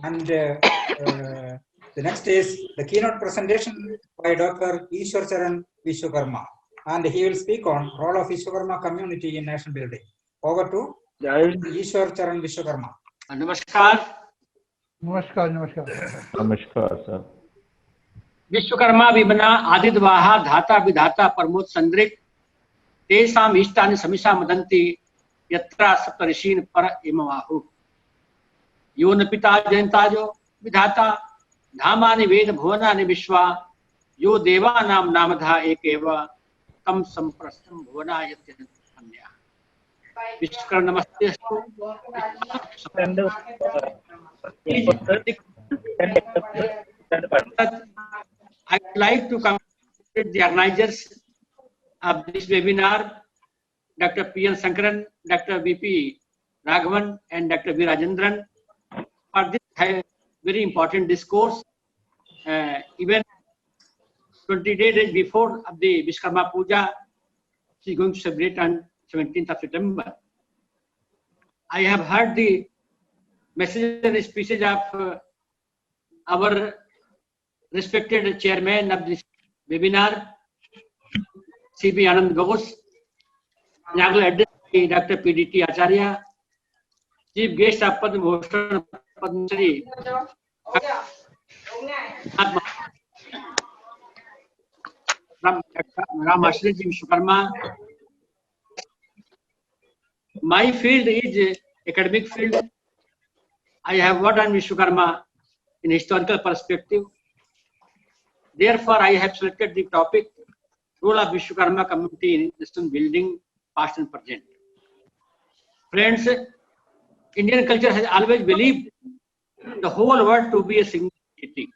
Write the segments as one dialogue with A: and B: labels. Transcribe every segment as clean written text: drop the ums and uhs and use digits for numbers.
A: And the next is the keynote presentation by Dr. Ishwar Charan Viswakarma. And he will speak on role of Viswakarma community in nation building. Over to Ishwar Charan Viswakarma.
B: नमस्कार
C: नमस्कार नमस्कार
D: नमस्कार sir.
B: Vishwakarma विमना आदिद्वाहा धाता विधाता प्रमोद संदृक तेषाम् इष्टानि समिषा मदन्ति यत्र सप्तऋषीन् पर इममाहु यो न पिता जयन्ताजो विधाता धामानि वेद भुवनानि विश्वा यो देवानां नामधा एकेव तं सम्प्रस्थं भुवनायत्यन्यः। विश्वकर्मा नमस्ते I would like to congratulate the organizers of this webinar, Dr. P.N. Sankaran, Dr. V.P. Raghavan, and Dr. V. Rajendran, for this very important discourse. Even 20 days before of the Viswakarma Puja, she is going to celebrate on 17th of September. I have heard the messages and speeches of our respected chairman of this webinar, C.B. Anand Ghosh, inaugural address by Dr. P.D.T. Acharya, chief guest of Padma Bhushan Padma Shri Ram Ashraji Viswakarma. My field is academic field. I have worked on Viswakarma in historical perspective. Therefore, I have selected the topic, role of Viswakarma community in nation building, past and present. Friends, Indian culture has always believed the whole world to be a single entity.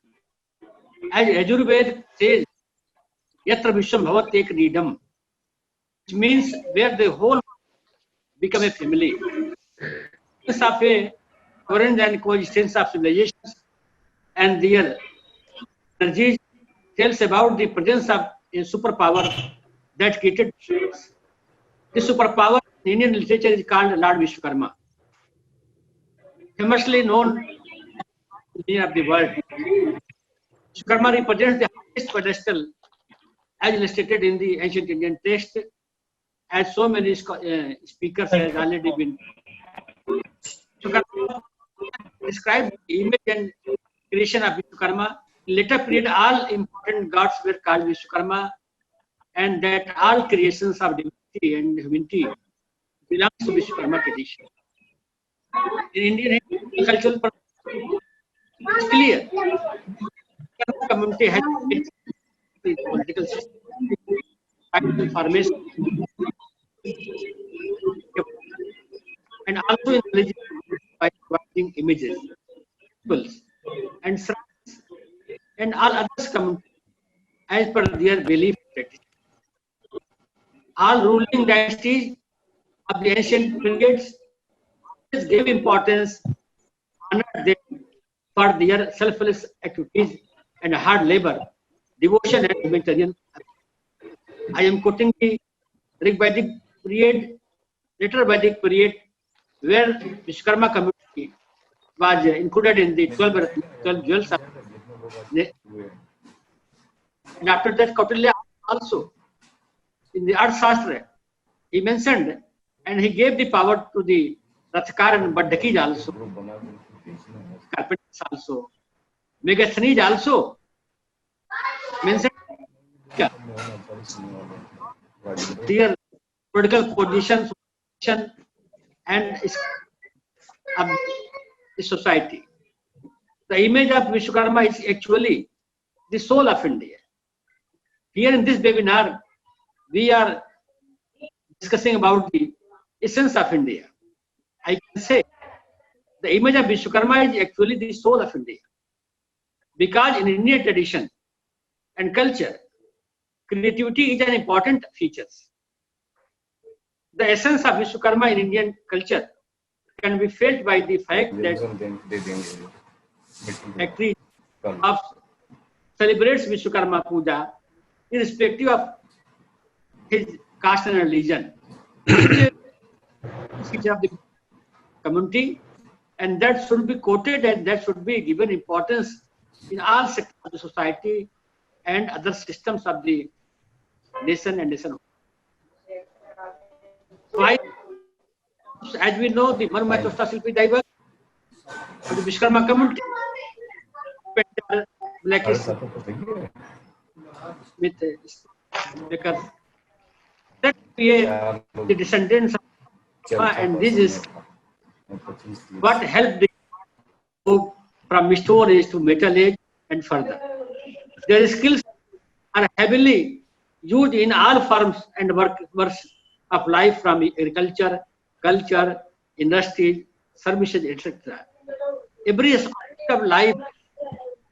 B: As Ajurved says, Yatra Vishwam Bhavat Ek Needam, which means where the whole world become a family. This of a current and coexistence of civilizations and their energies tells about the presence of a superpower that created us. This superpower in Indian literature is called Lord Viswakarma, famously known engineer of the world. Viswakarma represents the highest pedestal as illustrated in the ancient Indian text, as so many speakers have already been. Viswakarma described the image and creation of Viswakarma. In later period, all important gods were called Viswakarma, and that all creations of divinity and humanity belongs to Viswakarma tradition. In Indian cultural perspective, it's clear Viswakarma community has the political system, formation, and also in religion by providing images, symbols, and shrines, and all others come as per their belief practice. All ruling dynasties of the ancient periods gave importance, honored them for their selfless activities and hard labor, devotion and humanitarian. I am quoting the Rig-Vedic period, later Vedic period, where Viswakarma community was included in the 12 jewels. And after that, Kautilya also, in the Art Shastra, he mentioned and he gave the power to the Rathkar and Baddakis also, carpenters also, Megasthanies also mentioned their political position and of the society. The image of Viswakarma is actually the soul of India. Here in this webinar, we are discussing about the essence of India. I can say the image of Viswakarma is actually the soul of India. Because in Indian tradition and culture, creativity is an important feature. The essence of Viswakarma in Indian culture can be felt by the fact that factory of celebrates Viswakarma Puja irrespective of his caste and religion. Feature of the community and that should be quoted and that should be given importance in all sectors of the society and other systems of the nation and nation. Why? As we know, the Manumatosta Silpi Diver of the Viswakarma community, blackish with makers, that we are the descendants of and this is what helped the move from stone age to metal age and further. Their skills are heavily used in all forms and works of life, from agriculture, culture, industry, services, etc. Every aspect of life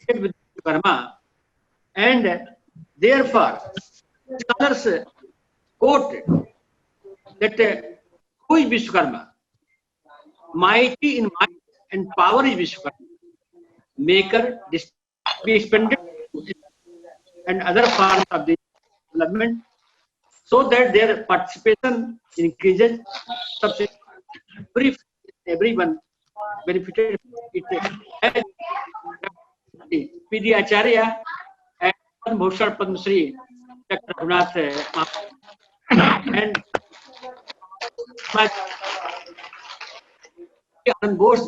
B: is with Viswakarma, and therefore scholars quote that who is Viswakarma? Mighty in might and power is Viswakarma. Maker, be expended and other forms of the development, so that their participation increases. Everyone benefited. It P.D. Acharya and Bhushan Padma Shri Dr. Raghunath and on board,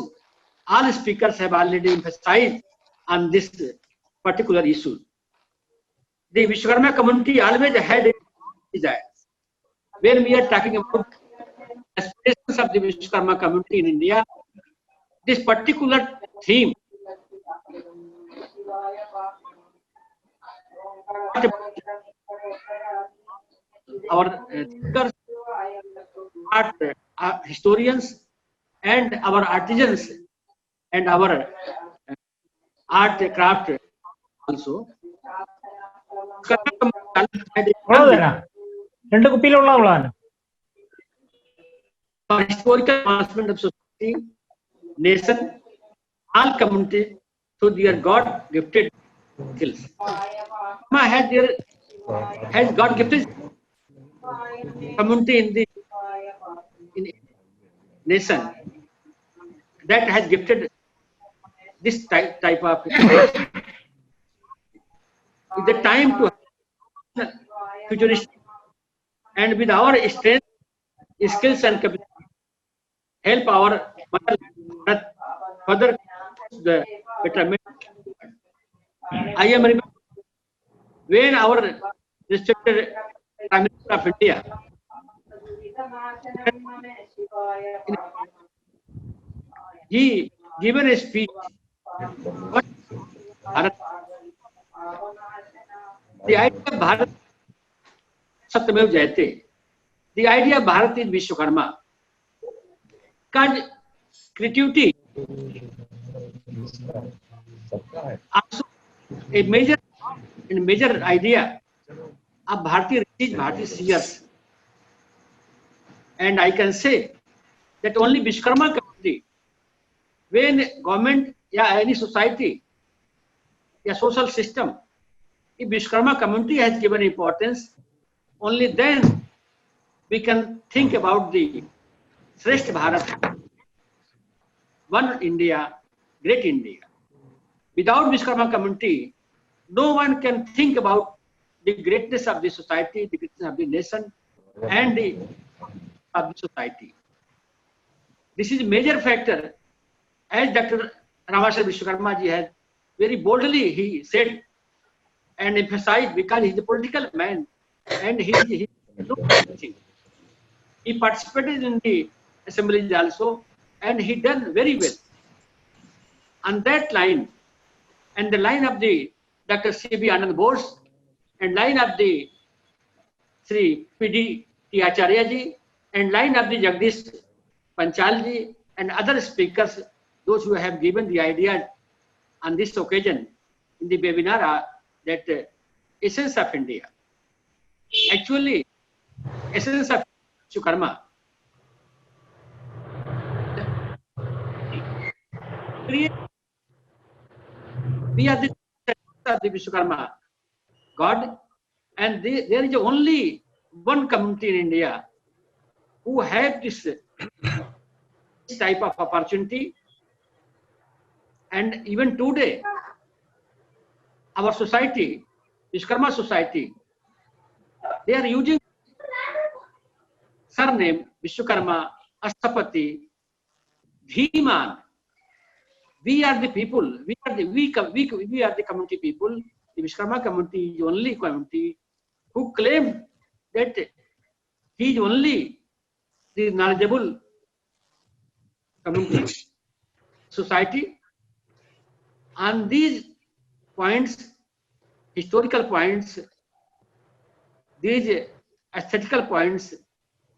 B: all speakers have already emphasized on this particular issue. The Viswakarma community always had a desire. When we are talking about aspirations of the Viswakarma community in India, this particular theme, our thinkers, art historians, and our artisans, and our art craft also. For historical advancement of society, nation, all communities through their God-gifted skills. Has God-gifted community in nation that has gifted this type of. It's the time to futuristic and with our strength, skills and capacity help our mother further the betterment. I am remember when our respected Prime Minister of India he given a speech. The idea of Bharat Satyamev Jayate. The idea of Bharat is Viswakarma. Because creativity also a major idea of Bharati rishis, Bharati seers. And I can say that only Viswakarma community, when government or any society or social system, if Viswakarma community has given importance, only then we can think about the Shrestha Bharat, one India, great India. Without Viswakarma community, no one can think about the greatness of the society, the greatness of the nation, and of the society. This is a major factor, as Dr. Ramashar Viswakarma ji has very boldly he said and emphasized, because he is a political man and he knows everything. He participated in the assemblies also, and he done very well. On that line, and the line of the Dr. C.B. Anand Bose, and line of the Sri P.D. Acharya ji, and line of the Jagdish Panchal ji, and other speakers, those who have given the idea on this occasion in the webinar, that essence of India. Actually, essence of Viswakarma. We are the of the Viswakarma God, and there is only one community in India who have this type of opportunity And even today, our society, Viswakarma society, they are using surname Viswakarma, Astapati, Dhiman. We are the people. We are the community people. The Viswakarma community is the only community who claim that he is only the knowledgeable community, society. On these points, historical points, these aesthetical points,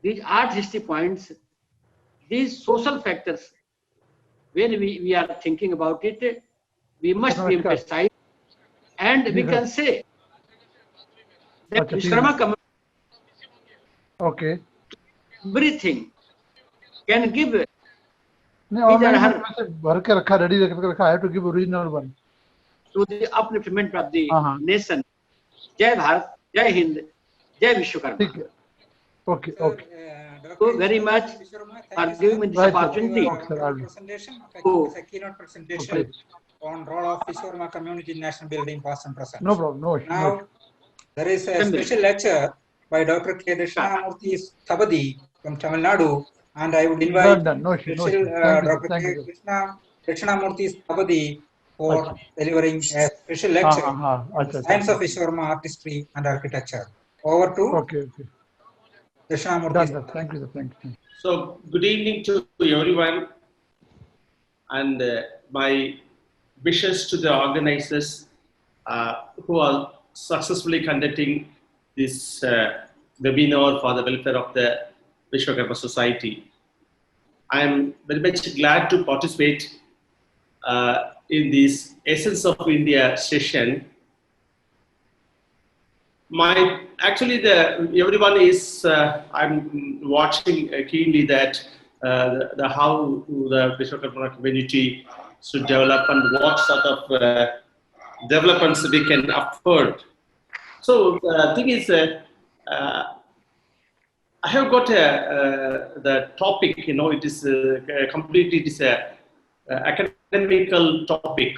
B: these art history points, these social factors, when we are thinking about it, we must be emphasized, and we can say that Viswakarma community,
C: Okay.
B: everything can give his
C: नहीं
B: or
C: online
B: her
C: मैंने भर के रखा ready रख के रखा है to give original one
B: to the upliftment of the
C: हाँ हाँ
B: nation. Jai Bharat, Jai Hind, Jai Vishwakarma.
C: ठीक है okay okay
B: Thank you very much for giving me this
C: Right, sir.
B: opportunity
C: Okay, sir, I'll-
A: presentation,
B: Oh.
A: a keynote presentation on role of Viswakarma community in national building, past and present.
C: No problem no issue
A: Now, there is a
B: Assembly.
A: special lecture by Dr. K. Dakshinamurthy Thabadi from Tamil Nadu, and I would invite
C: done no issue no
A: special
C: issue thank you sir,
A: Dr.
C: thank
A: K.
C: you sir.
A: Dakshinamurthy Thabadi for
C: अच्छा
A: delivering a special
C: हाँ
A: lecture
C: हाँ हाँ
A: on
C: अच्छा
A: science of
C: अच्छा
A: Viswakarma artistry and architecture. Over to
C: okay okay
A: Dakshinamurthy.
C: Done sir thank you sir thank you
D: So, good evening to everyone, and my wishes to the organizers who are successfully conducting this webinar for the welfare of the Viswakarma Society. I am very much glad to participate in this Essence of India session. Everyone is I'm watching keenly that how the Viswakarma community should develop and what sort of developments we can afford. So the thing is, I have got the topic. It is completely it is a academical topic.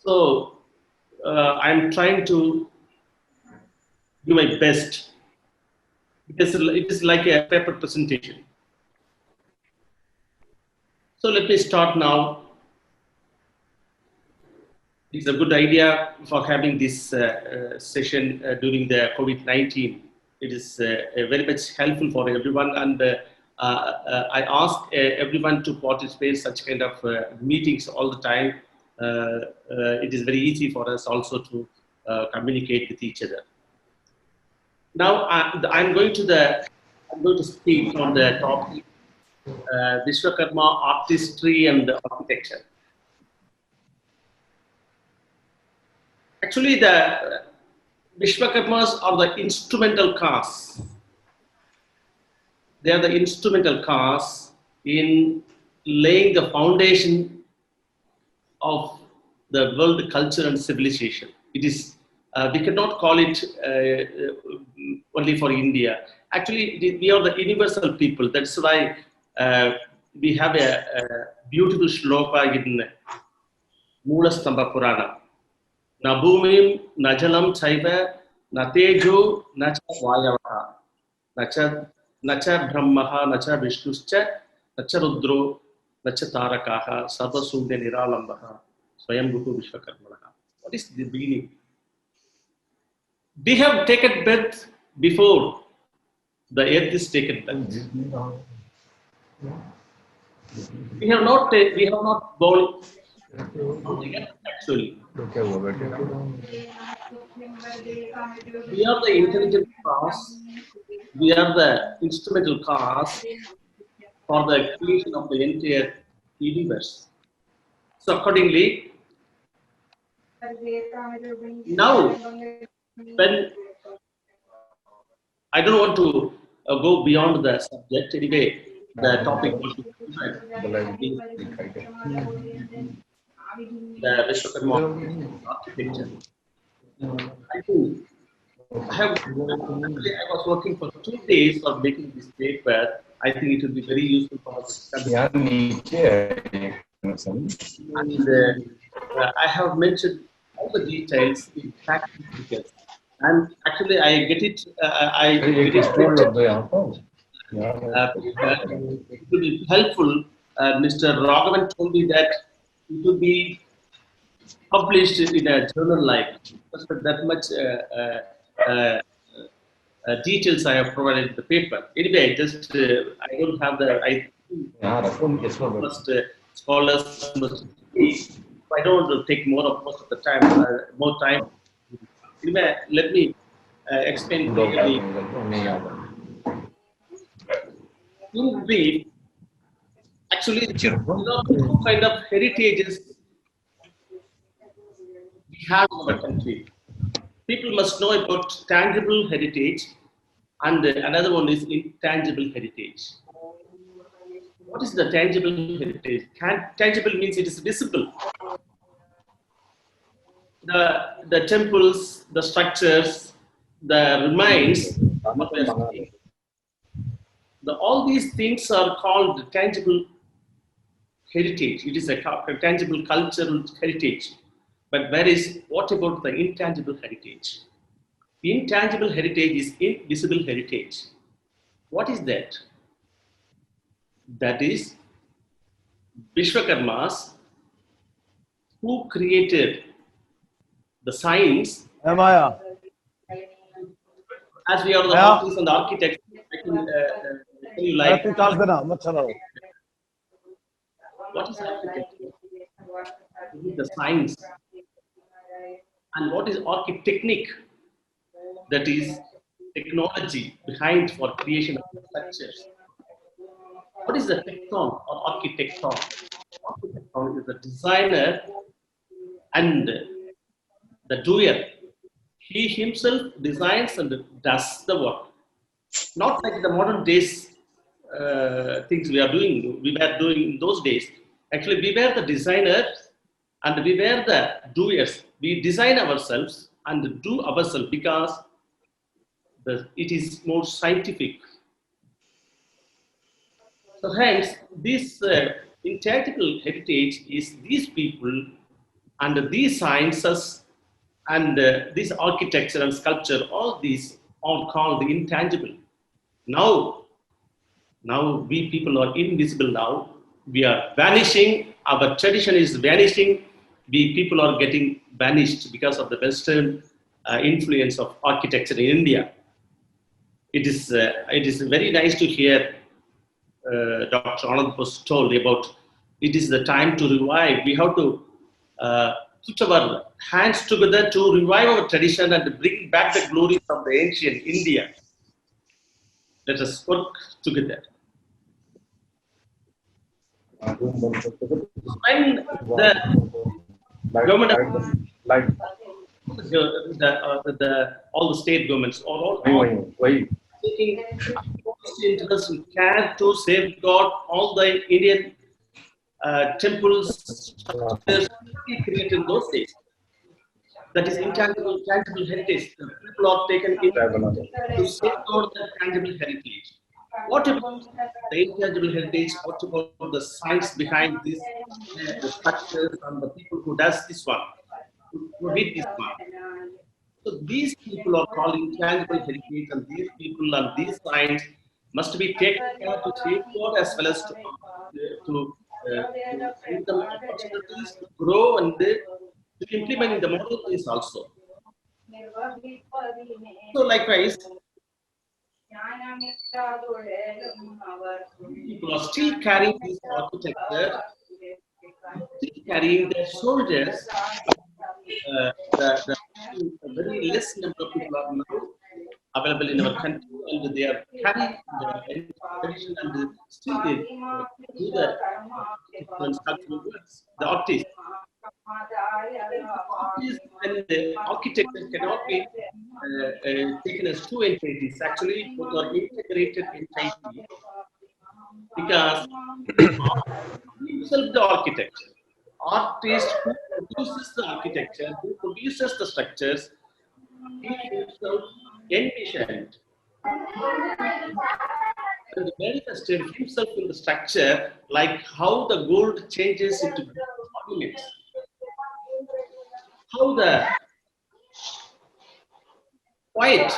D: So I'm trying to do my best because it is like a paper presentation. So let me start now. It's a good idea for having this session during the COVID-19. It is very much helpful for everyone, and I ask everyone to participate in such kind of meetings all the time. It is very easy for us also to communicate with each other. Now I'm going to speak on the topic Viswakarma artistry and architecture. Actually, the Vishwakarmas are the instrumental cause. They are the instrumental cause in laying the foundation of the world culture and civilization. It is we cannot call it only for India. Actually, we are the universal people. That's why we have a beautiful shloka in Moolastambha Purana. Na bhumim, na jalam chaiva, na tejo, na cha vayavaha, na cha brahmaha, na cha vishnuscha, na cha rudro, na cha tarakaha, sarva sudya niralambaha, swayambhutu vishwakarmanaha. What is the meaning? We have taken birth before the earth is taken birth. We have not born something else, actually. We are the intelligent cause. We are the instrumental cause for the creation of the entire universe. So accordingly, now when I don't want to go beyond the subject. Anyway, the topic was the Viswakarma architecture. I think I was working for 2 days for making this paper. I think it will be very useful for us. And I have mentioned all the details in practical. And actually, I get it. I get it printed. It will be helpful. Mr. Raghavan told me that it will be published in a journal like that much details I have provided in the paper. Anyway, just I don't have the must scholars must be. I don't want to take most of the time, more time. Anyway, let me explain clearly. In brief, actually, there are two kind of heritages we have in our country. People must know about tangible heritage, and another one is intangible heritage. What is the tangible heritage? Tangible means it is visible. The temples, the structures, the remains, what we are seeing. All these things are called tangible heritage. It is a tangible cultural heritage. But what about the intangible heritage? The intangible heritage is invisible heritage. What is that? That is Viswakarmas who created the science. As we are the artists and the architects, I can tell you like what is architecture? It is the science. And what is architechnic? That is technology behind for creation of structures. What is the tecton or architecton? Architecton is the designer and the doer. He himself designs and does the work. Not like the modern days things we were doing in those days. Actually, we were the designers and we were the doers. We design ourselves and do ourselves because it is more scientific. So hence, this intangible heritage is these people and these sciences and this architecture and sculpture, all these are called intangible. Now we people are invisible now. We are vanishing. Our tradition is vanishing. We people are getting vanished because of the Western influence of architecture in India. It is very nice to hear Dr. Anand was told about it is the time to revive. We have to put our hands together to revive our tradition and bring back the glory of the ancient India. Let us work together. When the government, all the state governments, or all taking interest and care to safeguard all the Indian temples structures created in those days. That is intangible, tangible heritage. The people are taken in to safeguard the tangible heritage. What about the intangible heritage? What about the science behind this, the structures and the people who does this one, who did this one? So these people are called intangible heritage, and these people and these science must be taken care to safeguard as well as to give them opportunities to grow and to implement in the model is also. So likewise, people are still carrying this architecture, still carrying their soldiers. The very less number of people are now available in our country, and they are carrying the tradition and still they do the cultural works. The artists. And the architecture cannot be taken as two entities. Actually, both are integrated entities because himself the architecture, artist who produces the architecture, who produces the structures, he himself envisioned and manifested himself in the structure, like how the gold changes into ornaments, how the white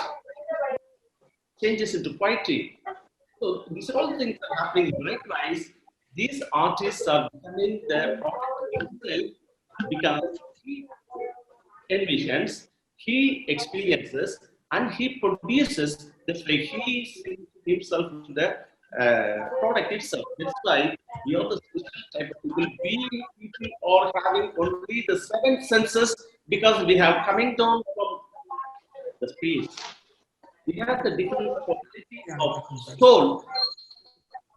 D: changes into poetry. So these are all things that are happening. Likewise, these artists are becoming the product himself because he envisions, he experiences, and he produces. That's why he sees himself in the product itself. That's why we are the special type of people. Being people or having only the seven senses because we have coming down from the space. We have the different qualities of soul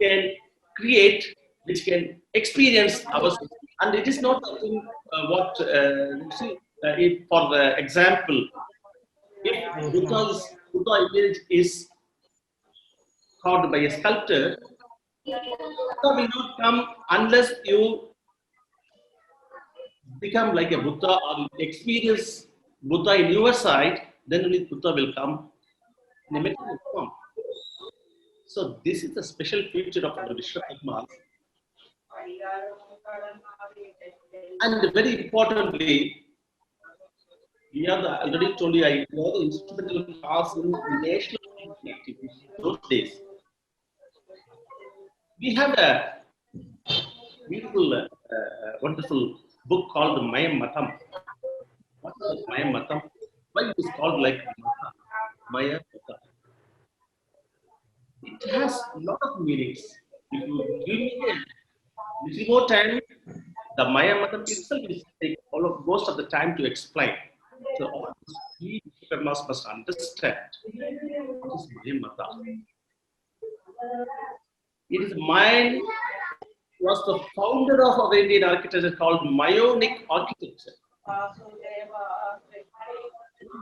D: can create, which can experience ourselves. And it is not something what you see. If, for the example, if Buddha image is carved by a sculptor, Buddha will not come unless you become like a Buddha or experience Buddha in your side. Then only Buddha will come in a material form. So this is the special feature of the Viswakarma. And very importantly, we are the already told you, we are the instrumental cause in national activities those days. We have a beautiful, wonderful book called Maya Matam. What is Maya Matam? Why it is called like Maya Matam? It has a lot of meanings. If you give me a little more time, the Maya Matam itself will take most of the time to explain. So all these Viswakarmas must understand what is Maya Matam. It is mine was the founder of our Indian architecture called Myonic architecture.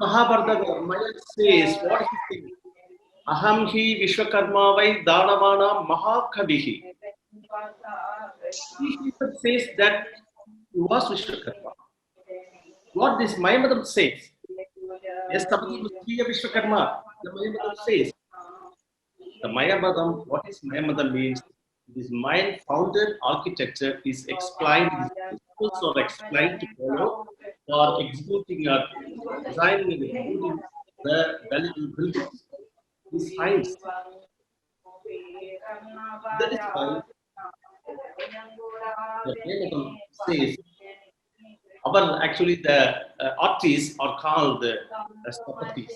D: Mahabharata, Maya says, what is he saying? Aham hi Vishwakarma vai Danavana Mahakavihi. He says that he was Vishwakarma. What this Mayamatam says, yes, somebody must be a Vishwakarma. The Mayamatam says, the Mayamatam, what is Mayamatam means? This mind-founded architecture is explained, principles are explained to follow for executing or designing and executing the valuable buildings. This science. That is why the Mayamatam says, actually the artists are called Stapatis.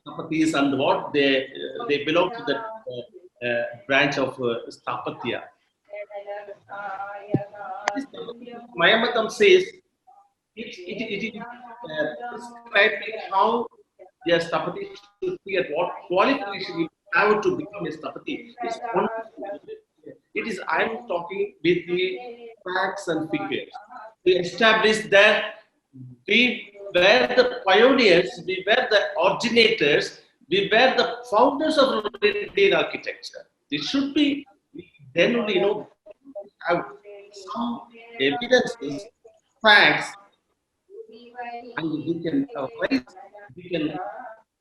D: Stapatis, and what they belong to the branch of Stapatya. Mayamatam says it is describing how a Stapati should be and what qualification you have to become a Stapati. It is I am talking with the facts and figures. We established that we were the pioneers, we were the originators, we were the founders of Indian architecture. It should be, then only have some evidences, facts, and we can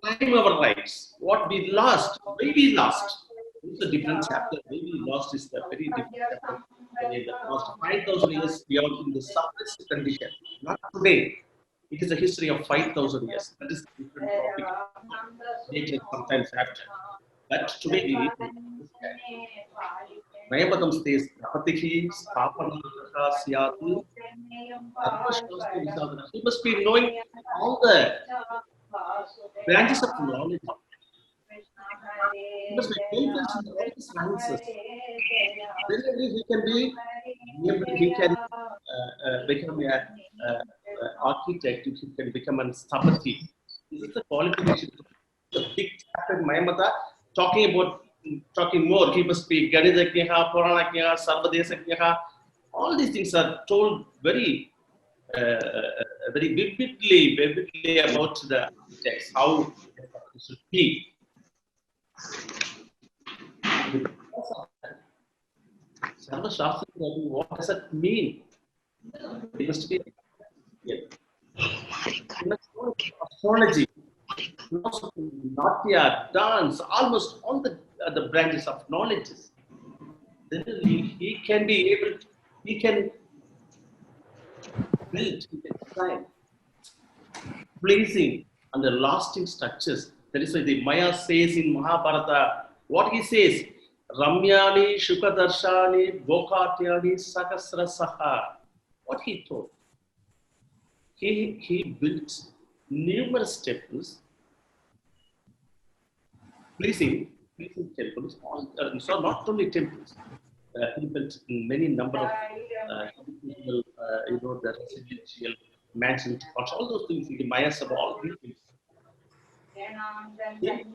D: claim our rights. What we lost, why we lost. It's a different chapter. Why we lost is a very different chapter. In the past 5,000 years, we are in the suppressed condition. Not today. It is a history of 5,000 years. That is a different topic. Later, sometimes after. But today we need to understand. Mayamatam says, Rapatihi Sthapanaka Syatu. He must be knowing all the branches of knowledge. He must be well versed in all the sciences. Then he can be, he can become an architect, he can become an Sthapati. This is the qualification. The big chapter in Mayamata talking more. He must be Ganidakyaha, Puranakyaha, Sarvadesakyaha. All these things are told very vividly about the text, how it should be. Sarva Shastra, what does that mean? It must be astrology. Natya, dance, almost all the branches of knowledge. Then he can be able, he can build, he can design pleasing and the lasting structures. That is why the Maya says in Mahabharata, what he says, Ramyani, Shukadarshani, Vokatyani, Sakasra Saha. What he told. He built numerous temples, pleasing temples, so not only temples. He built many number of the residential mansions, all those things. The Mayas have all these things.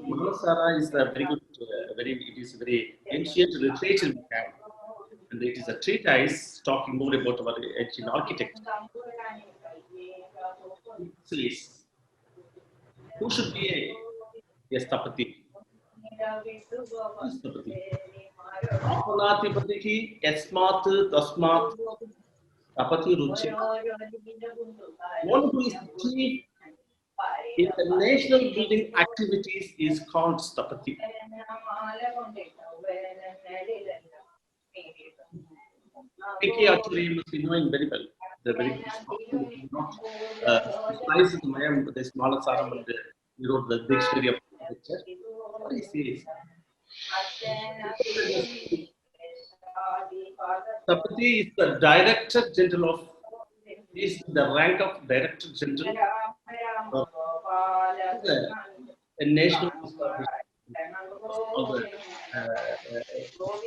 D: Malasara is a very good, it is a very ancient literature we have, and it is a treatise talking more about our ancient architect. It says, who should be a Stapati? Apanatipatihi Yasmat Tasmat Tapati Ruchi. One who is chief in the national building activities is called Stapati. PK actually must be knowing very well. The very not nice is Mayam, the smaller Saram, and he wrote the dictionary of architecture. What he says, Stapati is the Director General of, is the rank of Director General of a national establishment of the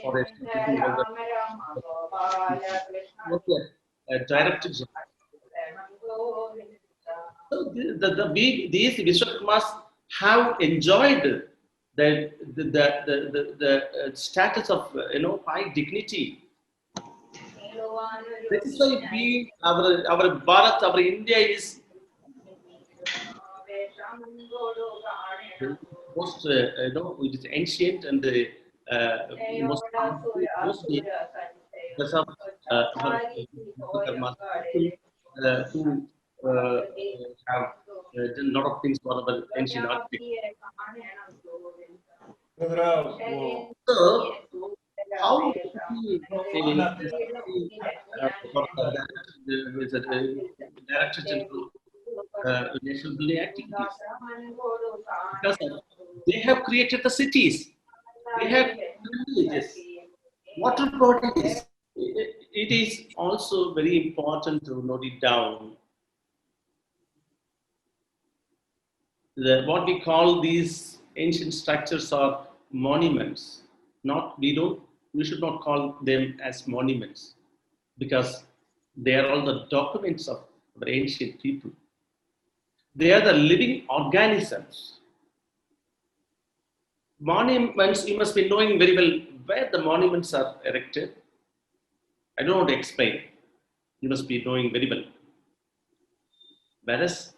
D: forest, Director General. So these Viswakarmas have enjoyed the status of high dignity. That is why our Bharat, our India is most it is ancient and most because of our Viswakarmas who have done a lot of things for our ancient architecture. So, how Director General national building activities? Because they have created the cities, they have villages, water bodies. It is also very important to note it down. What we call these ancient structures are monuments. We should not call them as monuments because they are all the documents of our ancient people. They are the living organisms. Monuments, you must be knowing very well where the monuments are erected. I don't want to explain. You must be knowing very well. Whereas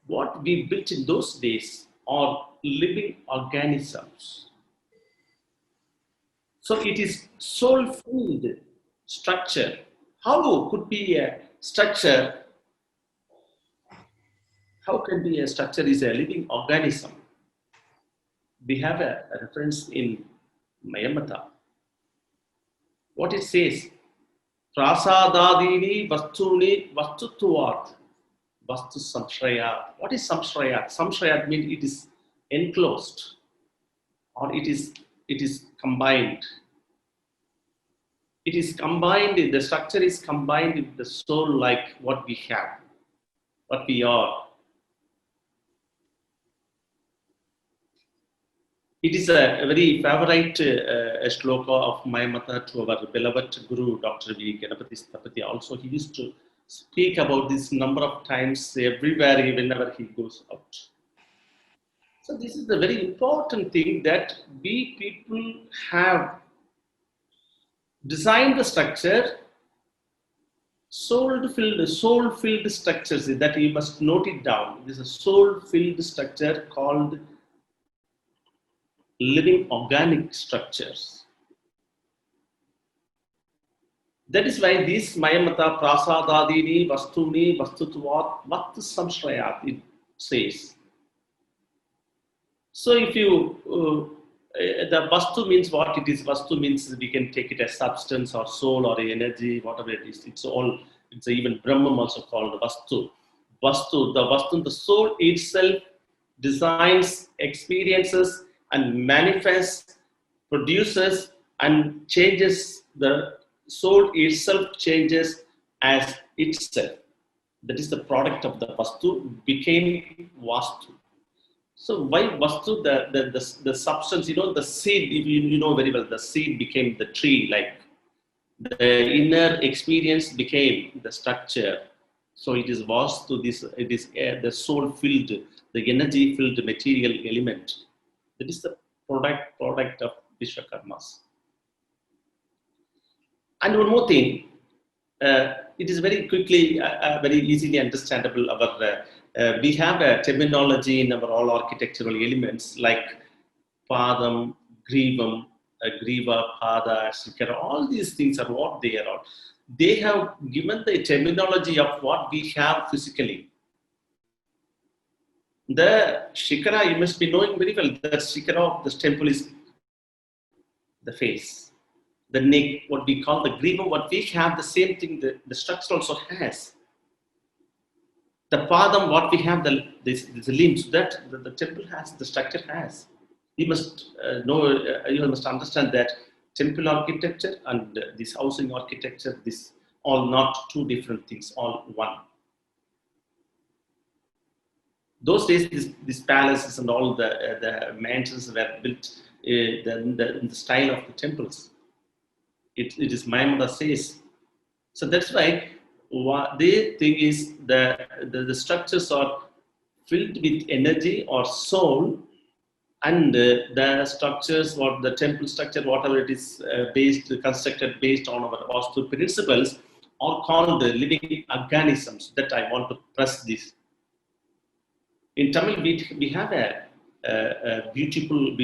D: what we built in those days are living organisms. So it is soul-filled structure. How could be a structure? How can be a structure is a living organism? We have a reference in Mayamata. What it says, Prasadadini Vastuni Vastutuvat Vastu Samshrayat. What is Samshrayat? Samshrayat means it is enclosed or it is combined. It is combined, the structure is combined with the soul like what we have, what we are. It is a very favorite shloka of Mayamata to our beloved Guru, Dr. V. Ganapati Stapati. Also, he used to speak about this number of times everywhere, whenever he goes out. So this is the very important thing that we people have designed the structure, soul-filled structures that you must note it down. This is a soul-filled structure called living organic structures. That is why these Mayamata Prasadadini Vastuni Vastutvat Vat Samshrayat, it says. So if you, the Vastu means what it is. Vastu means we can take it as substance or soul or energy, whatever it is. It's all, it's even Brahman also called Vastu. Vastu, the soul itself designs, experiences, and manifests, produces, and changes. The soul itself changes as itself. That is the product of the Vastu, became Vastu. So why Vastu, the substance, the seed, you know very well, the seed became the tree, like the inner experience became the structure. So it is Vastu, it is the soul filled, the energy filled material element. That is the product of Vishwakarmas. And one more thing, it is very quickly, very easily understandable. We have a terminology in our all architectural elements like Padam, Grivam, Griva, Pada, Shikara. All these things are what they are. They have given the terminology of what we have physically. The Shikara, you must be knowing very well, the Shikara of this temple is the face. The neck, what we call the griva, what we have, the same thing the structure also has. The padam, what we have, the limbs that the temple has, the structure has. You must you must understand that temple architecture and this housing architecture, this all not two different things, all one. Those days, these palaces and all the mansions were built in the style of the temples. It is Maimuna says. So that's why what they think is the structures are filled with energy or soul, and the structures or the temple structure, whatever it is constructed based on our Vastu principles, are called the living organisms. That I want to press this. In Tamil, we have a beautiful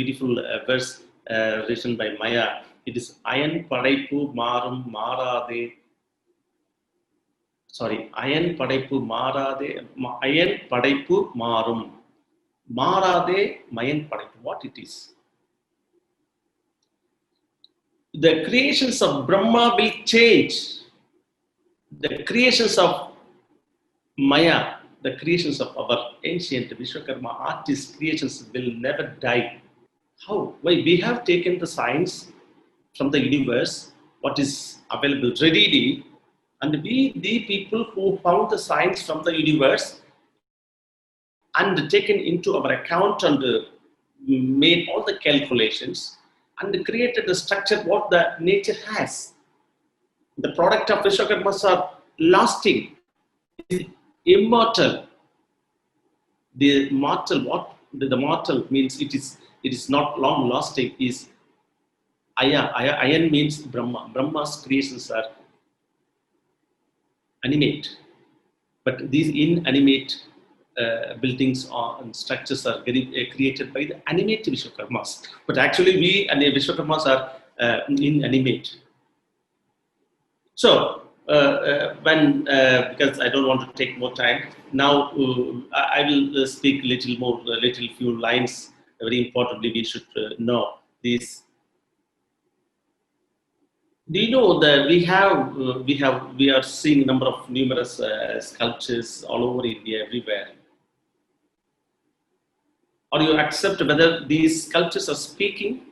D: verse written by Maya. It is Ayan Padaipu Marum Marade. Sorry, Ayan Padaipu Marade. Ayan Padaipu Marum Marade Mayan Padaipu. What it is? The creations of Brahma will change. The creations of Maya, the creations of our ancient Viswakarma artist creations will never die. How? Why? We have taken the science from the universe, what is available readily, and we, the people who found the science from the universe and taken into our account and made all the calculations and created the structure what the nature has. The product of Viswakarmas are lasting, immortal. The mortal, what the mortal means, it is not long lasting, is Aya. Ayan means Brahma. Brahma's creations are animate, but these inanimate buildings and structures are created by the animate Vishwakarmas. But actually, we and the Vishwakarmas are inanimate. So, because I don't want to take more time, now I will speak little few lines. Very importantly, we should know these. Do you know that we are seeing numerous sculptures all over India, everywhere? Or you accept whether these sculptures are speaking?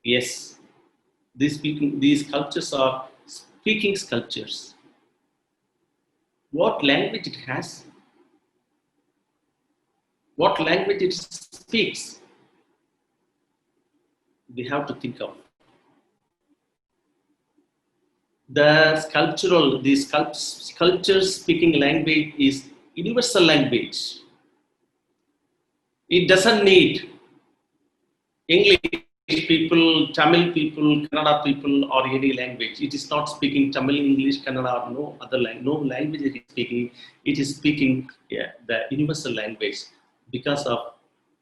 D: Yes, these sculptures are speaking sculptures. What language it has? What language it speaks? We have to think of. The sculpture speaking language is universal language. It doesn't need English people, Tamil people, Kannada people, or any language. It is not speaking Tamil, English, Kannada, or no other language. No language it is speaking. It is speaking the universal language. Because of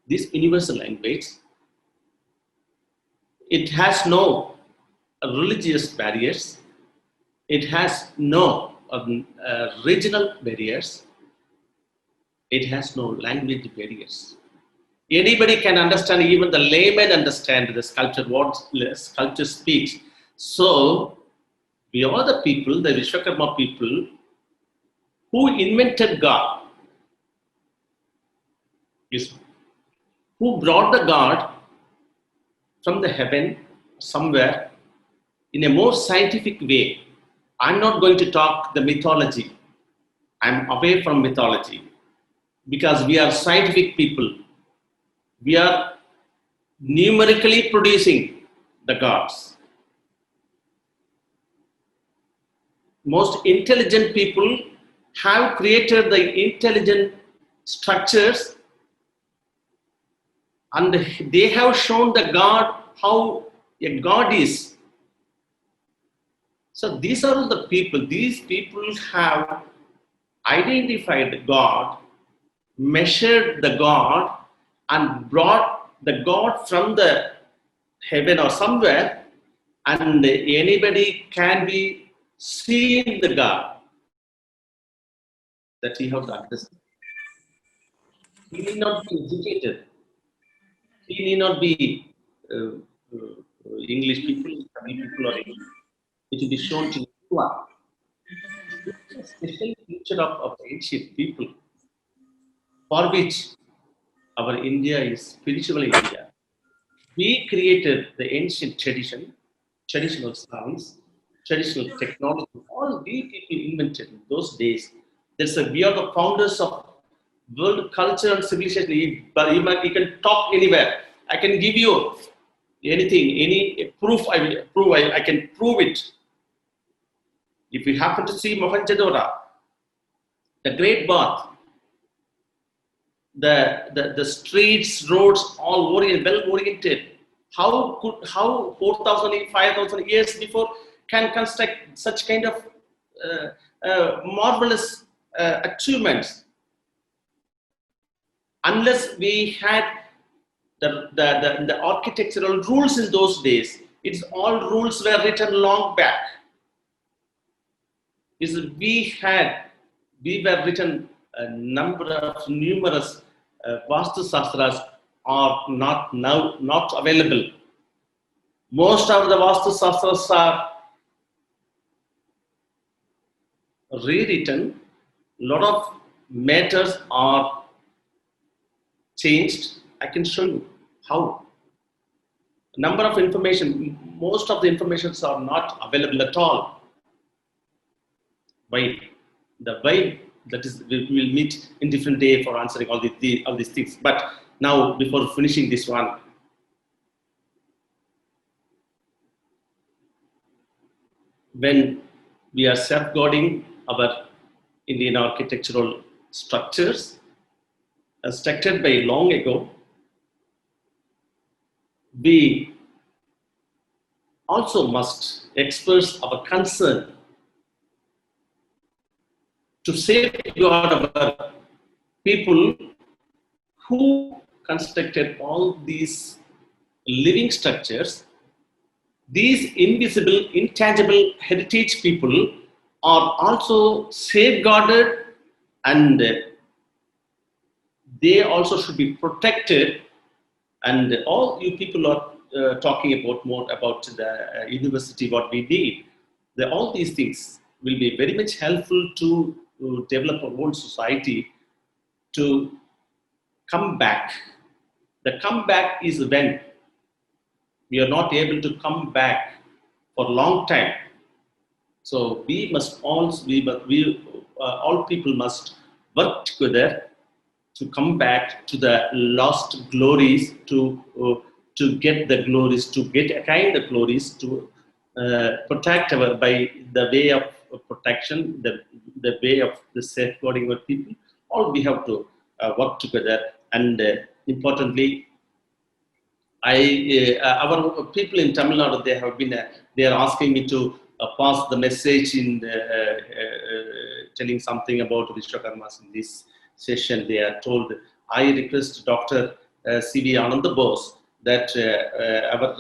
D: this universal language, it has no religious barriers. It has no regional barriers. It has no language barriers. Anybody can understand, even the layman understand the sculpture, what sculpture speaks. So we are the people, the Viswakarma people, who invented God. Yes. Who brought the God from the heaven somewhere in a more scientific way. I'm not going to talk the mythology. I'm away from mythology because we are scientific people. We are numerically producing the gods. Most intelligent people have created the intelligent structures, and they have shown the God how a God is. So these are the people. These people have identified God, measured the God, and brought the God from the heaven or somewhere, and anybody can be seen the God that he has understood. He need not be educated. He need not be English people, Tamil people, or English. It will be shown to you. It's a special feature of ancient people, for which our India is spiritual India. We created the ancient tradition, traditional science, traditional technology. All we people invented in those days. We are the founders of world culture and civilization. But you can talk anywhere. I can give you anything, any proof. I can prove it. If you happen to see Mohenjo-daro, the Great Bath, the streets, roads, all well oriented. How 4,000, 5,000 years before can construct such kind of marvelous achievements? Unless we had the architectural rules in those days, it's all rules were written long back. We were written a numerous Vastu Sastras are not available. Most of the Vastu Sastras are rewritten. A lot of matters are changed. I can show you how. Number of information, most of the informations are not available at all. Why? The why, that is, we will meet in different day for answering all these things. But now, before finishing this one, when we are safeguarding our Indian architectural structures, constructed by long ago, we also must express our concern to safeguard our people who constructed all these living structures. These invisible, intangible heritage people are also safeguarded, and they also should be protected. And all you people are talking about more about the university, what we did. All these things will be very much helpful to develop our own society to come back. The comeback is when we are not able to come back for a long time. So we must all people must work together to come back to the lost glories, to get the glories, to get again the glories, to protect by the way of protection, the way of the safeguarding of people. All we have to work together, and importantly, our people in Tamil Nadu, they are asking me to pass the message in telling something about Viswakarmas in this session. They are told, I request Dr. C.V. Ananda Bose that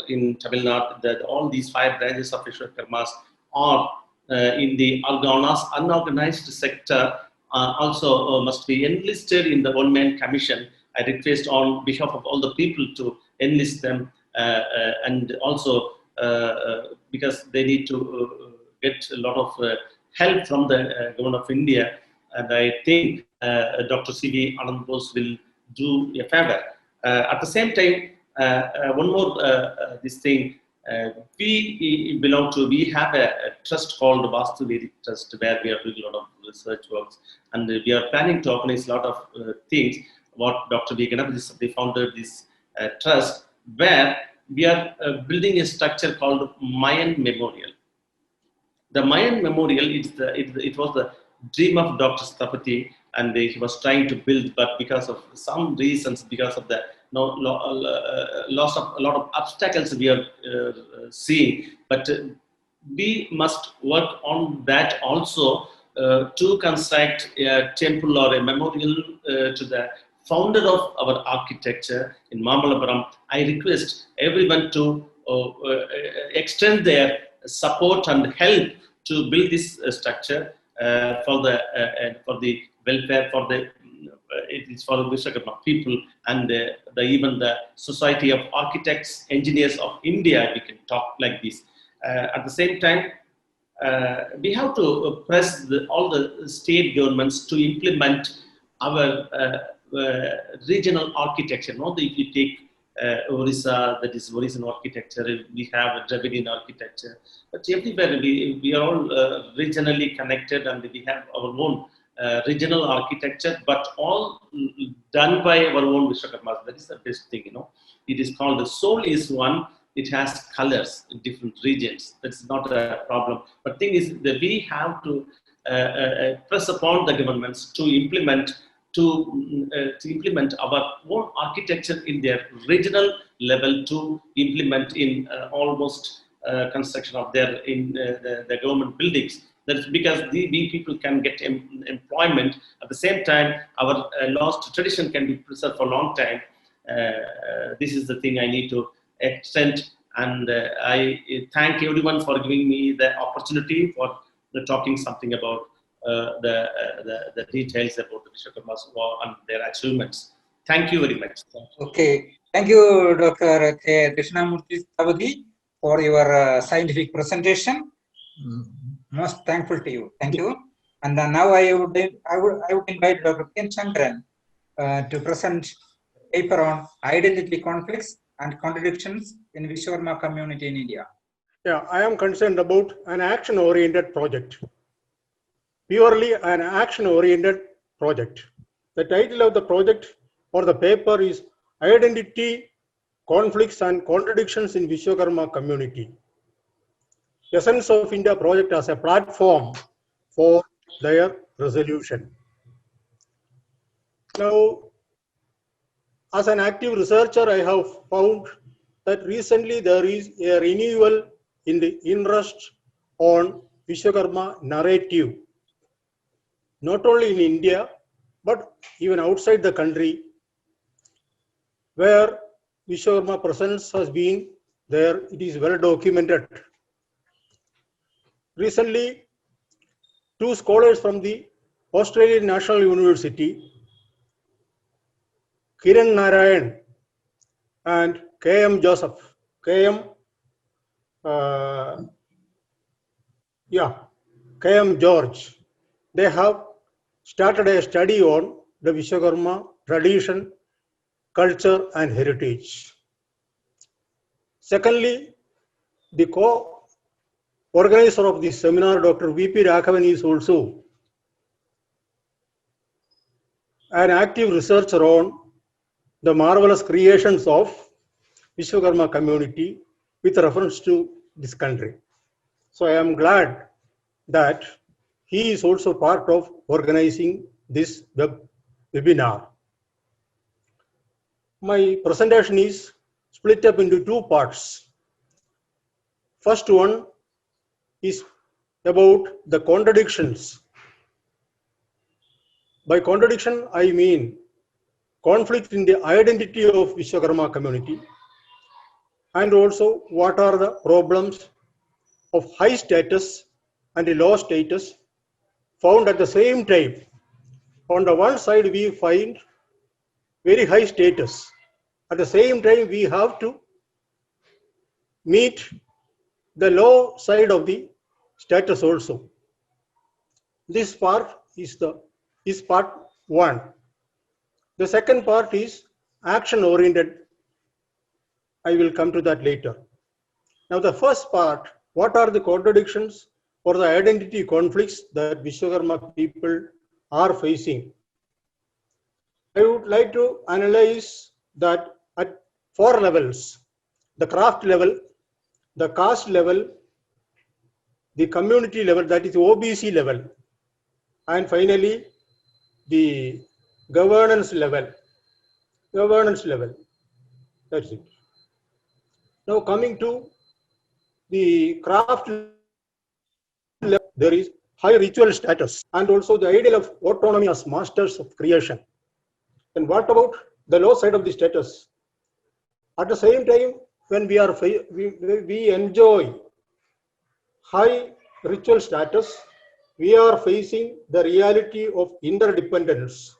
D: in Tamil Nadu, that all these 5 branches of Viswakarmas are in the unorganized sector, also must be enlisted in the one-man commission, I request on behalf of all the people to enlist them, and also because they need to get a lot of help from the government of India. And I think Dr. C.V. Anand Bose will do a favor. At the same time, one more this thing. We have a trust called Vastu Vedic Trust, where we are doing a lot of research works, and we are planning to organize a lot of things. What Dr. V. Ganapathy, they founded this trust, where we are building a structure called Mayan Memorial. The Mayan Memorial, it was the dream of Dr. Stapati, and he was trying to build, but because of some reasons, because of the loss of a lot of obstacles we are seeing, but we must work on that also to construct a temple or a memorial to the founder of our architecture in Mamalapuram. I request everyone to extend their support and help to build this structure for the welfare, for the it is for the Viswakarma people, and even the Society of Architects, Engineers of India. We can talk like this. At the same time, we have to press all the state governments to implement our regional architecture. Not if you take Orissa, that is Orissan architecture, we have Dravidian architecture, but everywhere we are all regionally connected, and we have our own regional architecture, but all done by our own Viswakarmas. That is the best thing, It is called the soul is one. It has colors in different regions. That's not a problem. But thing is that we have to press upon the governments to implement our own architecture in their regional level, to implement in almost construction of their in the government buildings. That's because we people can get employment. At the same time, our lost tradition can be preserved for a long time. This is the thing I need to extend, and I thank everyone for giving me the opportunity for talking something about the details about the Viswakarma's war and their achievements. Thank you very much.
A: Okay, thank you, Dr. K. Krishnamurthy Savadi, for your scientific presentation. Most thankful to you. Thank you. And now I would invite Dr. Ken Shankaran to present a paper on identity conflicts and contradictions in Viswakarma community in India.
E: Yeah, I am concerned about an action-oriented project. Purely an action-oriented project. The title of the project or the paper is Identity, Conflicts and Contradictions in Viswakarma Community. Essence of India project as a platform for their resolution. Now, as an active researcher, I have found that recently there is a renewal in the interest on Viswakarma narrative, not only in India, but even outside the country, where Viswakarma presence has been there. It is well documented. Recently, two scholars from the Australian National University, Kiran Narayan and K.M. Joseph, K.M. George, they have started a study on the Viswakarma tradition, culture and heritage. Secondly, the co-organizer of this seminar, Dr. V.P. Raghavan, is also an active researcher on the marvelous creations of Viswakarma community with reference to this country. So I am glad that he is also part of organizing this webinar. My presentation is split up into two parts. First one is about the contradictions. By contradiction, I mean conflict in the identity of Viswakarma community, and also what are the problems of high status and low status found at the same time. On the one side, we find very high status. At the same time, we have to meet the low side of the status also. This part is part one. The second part is action oriented. I will come to that later. Now the first part, what are the contradictions or the identity conflicts that Viswakarma people are facing? I would like to analyze that at 4 levels: the craft level, the caste level, the community level, that is OBC level, and finally the governance level. That's it. Now coming to the craft level, there is high ritual status and also the ideal of autonomy as masters of creation. And what about the low side of the status? At the same time, when we enjoy high ritual status, we are facing the reality of interdependence.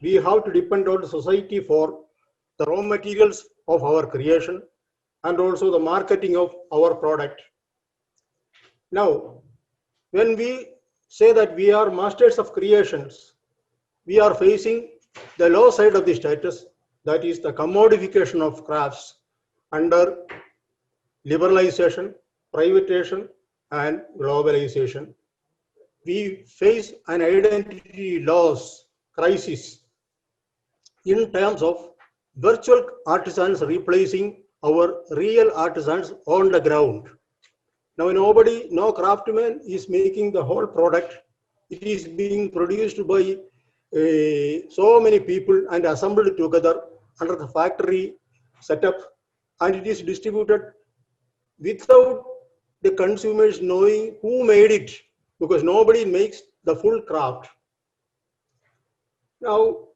E: We have to depend on the society for the raw materials of our creation and also the marketing of our product. Now, when we say that we are masters of creations, we are facing the low side of the status, that is the commodification of crafts under liberalization, privatization, and globalization. We face an identity loss crisis in terms of virtual artisans replacing our real artisans on the ground. Now no craftsman is making the whole product. It is being produced by so many people and assembled together under the factory setup, and it is distributed without the consumers knowing who made it, because nobody makes the full craft. Now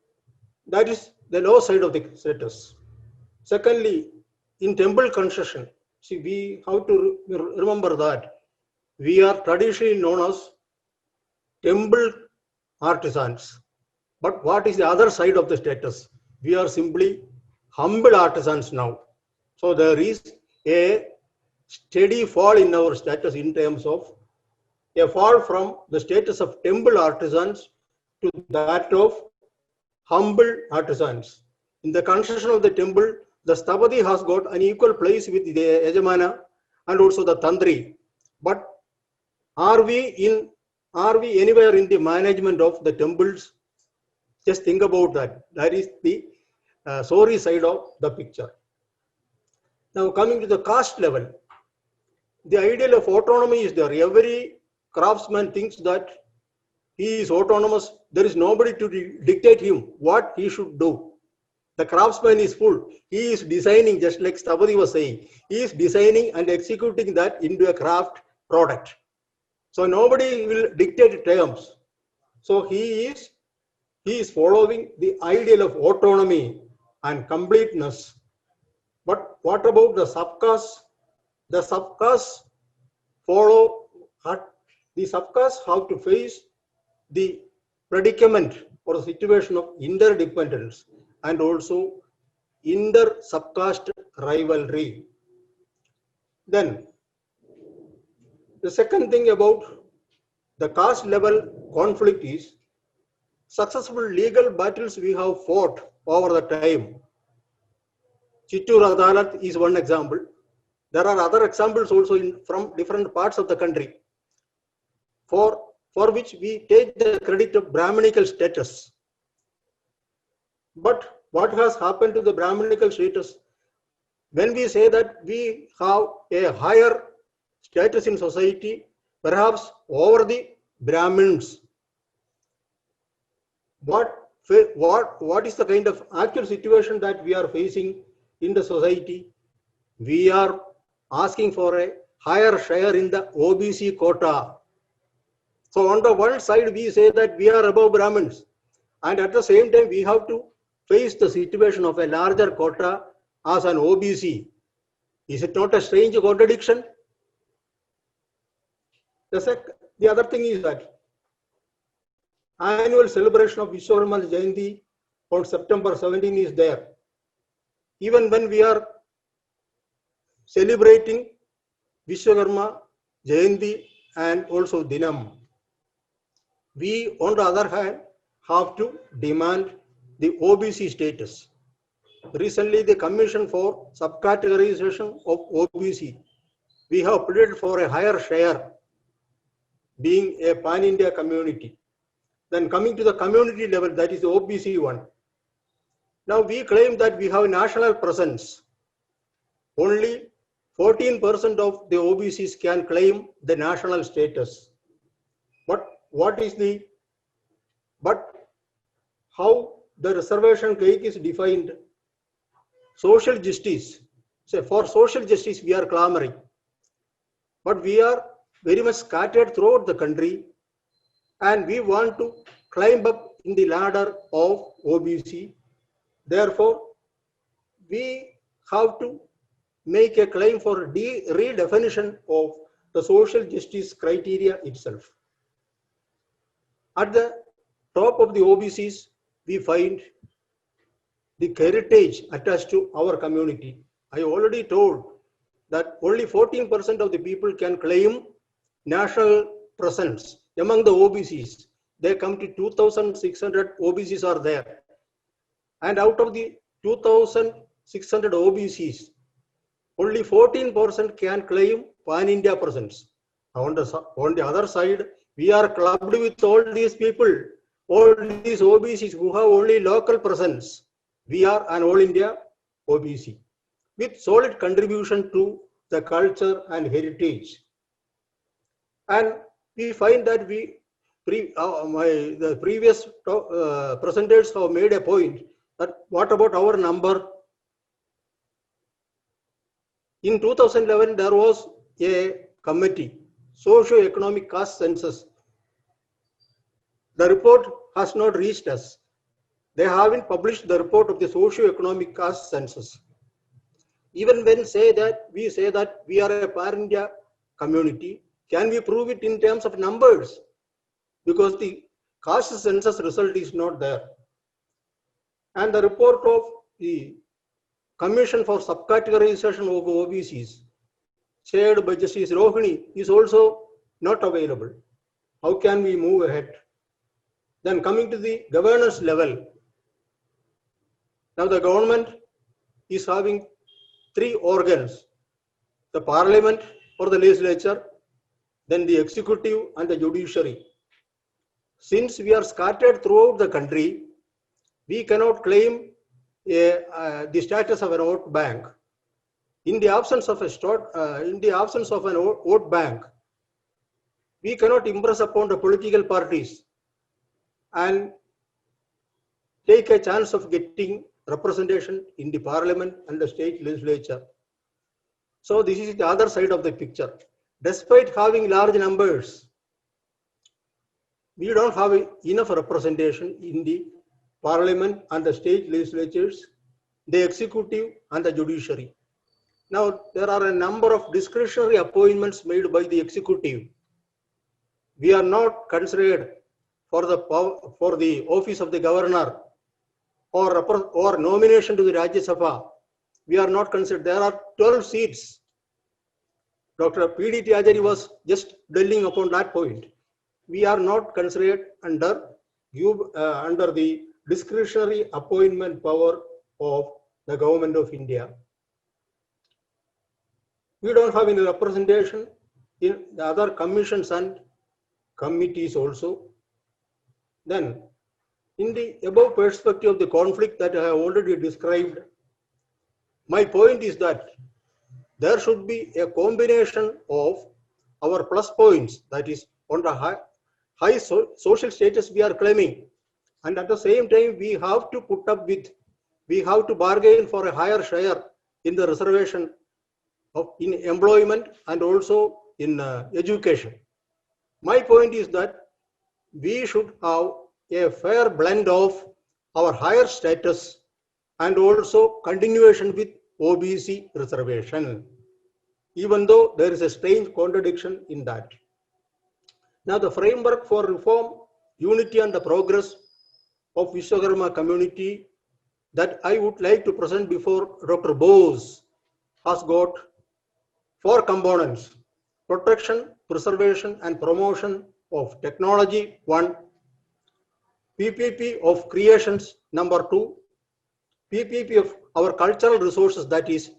E: that is the low side of the status. Secondly, in temple construction, see, we have to remember that we are traditionally known as temple artisans. But what is the other side of the status? We are simply humble artisans now. So there is a steady fall in our status in terms of a fall from the status of temple artisans to that of humble artisans. In the construction of the temple, the Sthapati has got an equal place with the Yajamana and also the Tantri. But are we anywhere in the management of the temples? Just think about that. That is the sorry side of the picture. Now coming to the caste level, the ideal of autonomy is there. Every craftsman thinks that he is autonomous. There is nobody to dictate him what he should do. The craftsman is full. He is designing, just like Sthapati was saying. He is designing and executing that into a craft product. So nobody will dictate terms. So he is following the ideal of autonomy and completeness. But what about the subcastes? The subcastes have to face the predicament or the situation of interdependence and also inter-subcaste rivalry. Then the second thing about the caste level conflict is successful legal battles we have fought over the time. Chittur Adalat is one example. There are other examples also from different parts of the country for which we take the credit of Brahminical status. But what has happened to the Brahminical status? When we say that we have a higher status in society, perhaps over the Brahmins, what is the kind of actual situation that we are facing in the society? We are asking for a higher share in the OBC quota. So on the one side, we say that we are above Brahmins, and at the same time, we have to face the situation of a larger quota as an OBC. Is it not a strange contradiction? The other thing is that annual celebration of Viswakarma Jayanti on September 17 is there. Even when we are celebrating Viswakarma, Jayanti and also Dinam, we on the other hand have to demand the OBC status. Recently, the Commission for Subcategorization of OBC, we have pleaded for a higher share being a pan-India community. Then coming to the community level, that is the OBC one. Now we claim that we have national presence. Only 14% of the OBCs can claim the national status. But how the reservation cake is defined? Social justice. So for social justice, we are clamoring. But we are very much scattered throughout the country, and we want to climb up in the ladder of OBC. Therefore, we have to make a claim for redefinition of the social justice criteria itself. At the top of the OBCs, we find the heritage attached to our community. I already told that only 14% of the people can claim national presence among the OBCs. They come to 2,600 OBCs are there. And out of the 2,600 OBCs, only 14% can claim pan-India presence. On the other side, we are clubbed with all these people, all these OBCs who have only local presence. We are an all India OBC with solid contribution to the culture and heritage. And we find that the previous presenters have made a point that what about our number? In 2011, there was a committee, socio-economic caste census. The report has not reached us. They haven't published the report of the socio-economic caste census. Even when we say that we are a pan-India community, can we prove it in terms of numbers? Because the caste census result is not there. And the report of the Commission for Subcategorization of OBCs, chaired by Justice Rohini, is also not available. How can we move ahead? Then coming to the governance level, now the government is having three organs: the parliament or the legislature, then the executive and the judiciary. Since we are scattered throughout the country, we cannot claim the status of an vote bank. In the absence of an vote bank, we cannot impress upon the political parties and take a chance of getting representation in the parliament and the state legislature. So this is the other side of the picture. Despite having large numbers, we don't have enough representation in the parliament and the state legislatures, the executive and the judiciary. Now, there are a number of discretionary appointments made by the executive. We are not considered for the office of the governor or nomination to the Rajya Sabha. We are not considered. There are 12 seats. Dr. P.D. Tyagari was just dwelling upon that point. We are not considered under the discretionary appointment power of the government of India. We don't have any representation in the other commissions and committees also. Then, in the above perspective of the conflict that I have already described, my point is that there should be a combination of our plus points, that is on the high social status we are claiming, and at the same time we have to bargain for a higher share in the reservation in employment and also in education. My point is that we should have a fair blend of our higher status and also continuation with OBC reservation, even though there is a strange contradiction in that. Now, the framework for reform, unity and the progress of Viswakarma community that I would like to present before Dr. Bose has got 4 components: protection, preservation, and promotion of technology, 1; PPP of creations, number 2; PPP of our cultural resources, that is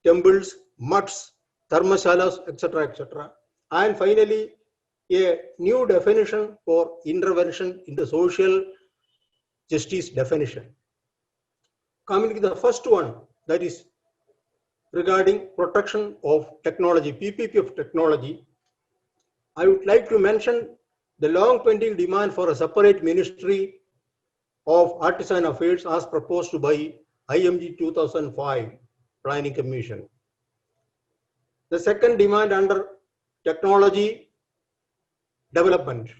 E: temples, mutts, dharmashalas, etc., etc. And finally, a new definition for intervention in the social justice definition. Coming to the first one, that is regarding protection of technology, PPP of technology, I would like to mention the long pending demand for a separate ministry of Artisan Affairs as proposed by IMG 2005 Planning Commission. The second demand under technology development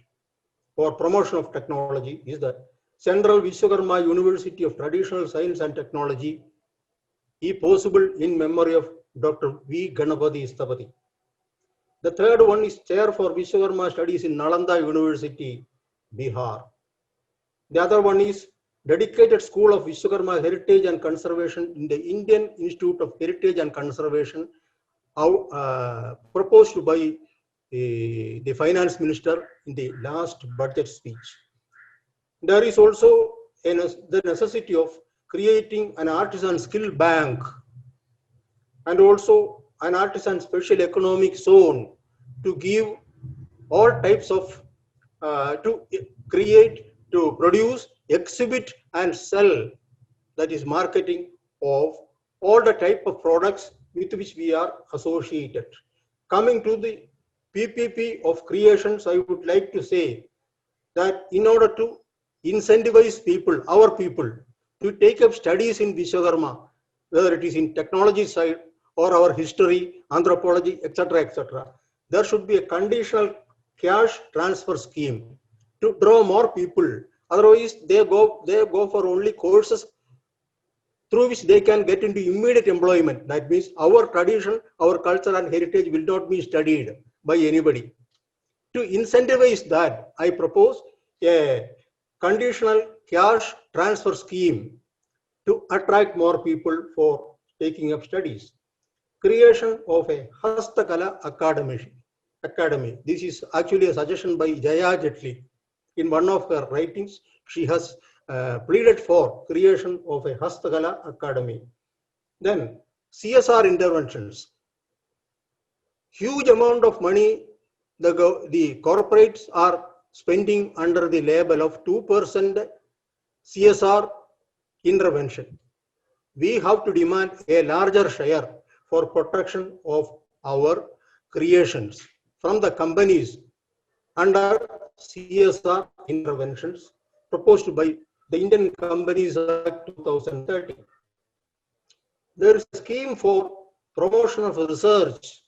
E: or promotion of technology is the Central Viswakarma University of Traditional Science and Technology, if possible in memory of Dr. V. Ganapati Stapati. The third one is Chair for Viswakarma Studies in Nalanda University, Bihar. The other one is Dedicated School of Viswakarma Heritage and Conservation in the Indian Institute of Heritage and Conservation, proposed by the Finance Minister in the last budget speech. There is also the necessity of creating an artisan skill bank and also an artisan special economic zone to give all types of, to create, to produce, exhibit and sell, that is marketing of all the type of products with which we are associated. Coming to the PPP of creations, I would like to say that in order to incentivize people, our people, to take up studies in Viswakarma, whether it is in technology side or our history, anthropology, etc., etc., there should be a conditional cash transfer scheme to draw more people. Otherwise, they go for only courses through which they can get into immediate employment. That means our tradition, our culture and heritage will not be studied by anybody. To incentivize that, I propose a conditional cash transfer scheme to attract more people for taking up studies. Creation of a Hastakala Academy. This is actually a suggestion by Jaya Jetli. In one of her writings, she has pleaded for creation of a Hastakala Academy. Then CSR interventions. Huge amount of money the corporates are spending under the label of 2% CSR intervention. We have to demand a larger share for protection of our creations from the companies under CSR interventions proposed by the Indian Companies Act 2013. There is a scheme for promotion of research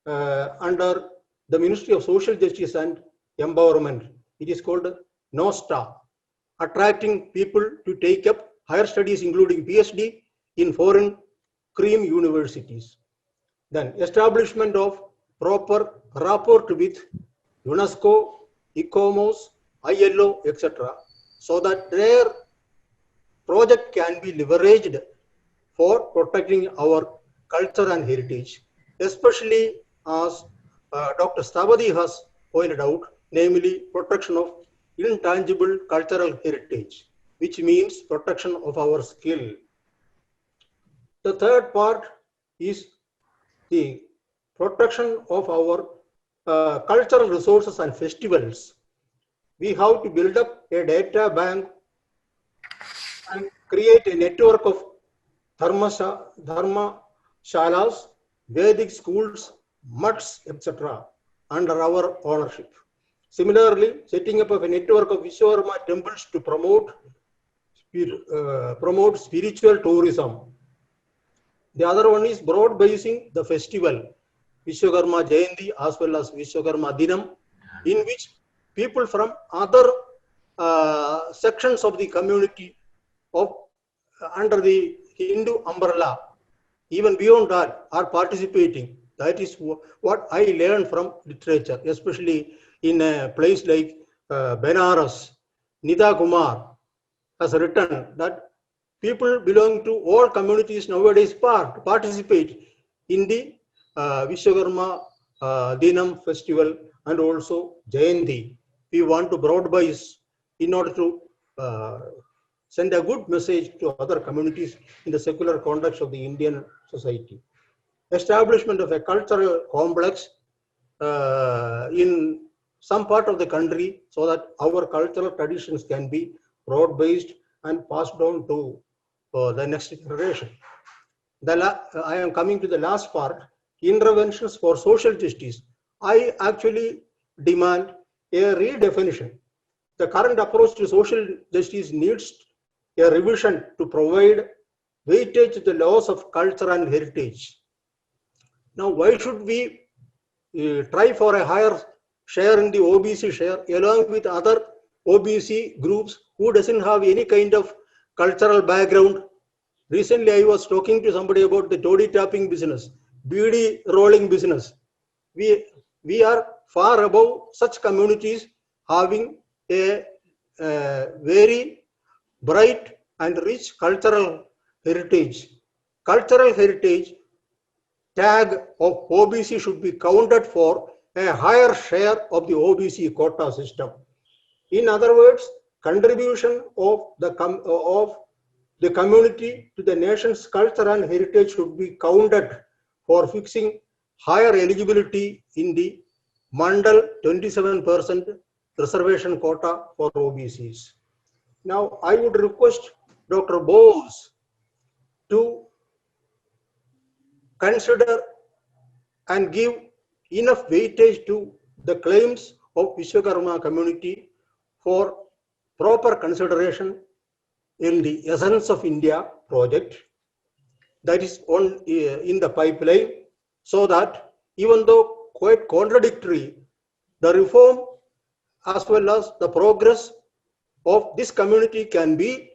E: under the Ministry of Social Justice and Empowerment. It is called NOSTA, attracting people to take up higher studies including PhD in foreign cream universities. Then establishment of proper rapport with UNESCO, ICOMOS, ILO, etc., so that their project can be leveraged for protecting our culture and heritage, especially as Dr. Stapati has pointed out, namely protection of intangible cultural heritage, which means protection of our skill. The third part is the protection of our cultural resources and festivals. We have to build up a data bank and create a network of dharma shalas, Vedic schools, mutts, etc. under our ownership. Similarly, setting up a network of Viswakarma temples to promote spiritual tourism. The other one is broad basing the festival, Viswakarma Jayanti as well as Viswakarma Dinam, in which people from other sections of the community of under the Hindu umbrella, even beyond that, are participating. That is what I learned from literature, especially in a place like Benares, Nida Kumar has written that people belonging to all communities nowadays participate in the Viswakarma Dinam festival and also Jayanti. We want to broad-base in order to send a good message to other communities in the secular context of the Indian society. Establishment of a cultural complex in some part of the country so that our cultural traditions can be broad-based and passed on to the next generation. I am coming to the last part, interventions for social justice. I actually demand a redefinition. The current approach to social justice needs a revision to provide weightage to the laws of culture and heritage. Now, why should we try for a higher share in the OBC share along with other OBC groups who doesn't have any kind of cultural background? Recently, I was talking to somebody about the toddy tapping business, beedi rolling business. We are far above such communities having a very bright and rich cultural heritage. Cultural heritage tag of OBC should be counted for a higher share of the OBC quota system. In other words, contribution of the community to the nation's culture and heritage should be counted for fixing higher eligibility in the Mandal 27% reservation quota for OBCs. Now, I would request Dr. Bose to consider and give enough weightage to the claims of Viswakarma community for proper consideration in the Essence of India project that is in the pipeline, so that even though quite contradictory, the reform as well as the progress of this community can be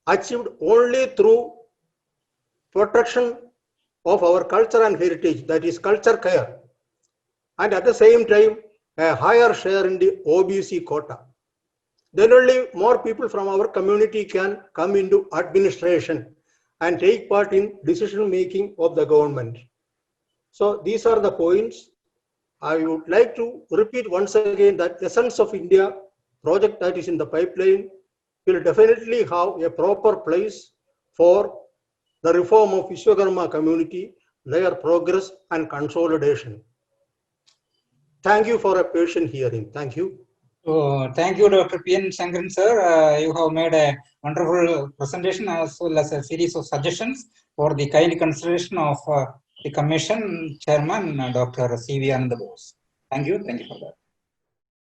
E: achieved only through protection of our culture and heritage, that is culture care, and at the same time a higher share in the OBC quota. Then only more people from our community can come into administration and take part in decision making of the government. So these are the points. I would like to repeat once again that Essence of India project that is in the pipeline will definitely have a proper place for the reform of Viswakarma community, their progress and consolidation. Thank you for a patient hearing. Thank you.
A: Thank you, Dr. P.N. Shankaran, sir. You have made a wonderful presentation as well as a series of suggestions for the kind consideration of the Commission Chairman, Dr. C.V. Ananda Bose. Thank you for that.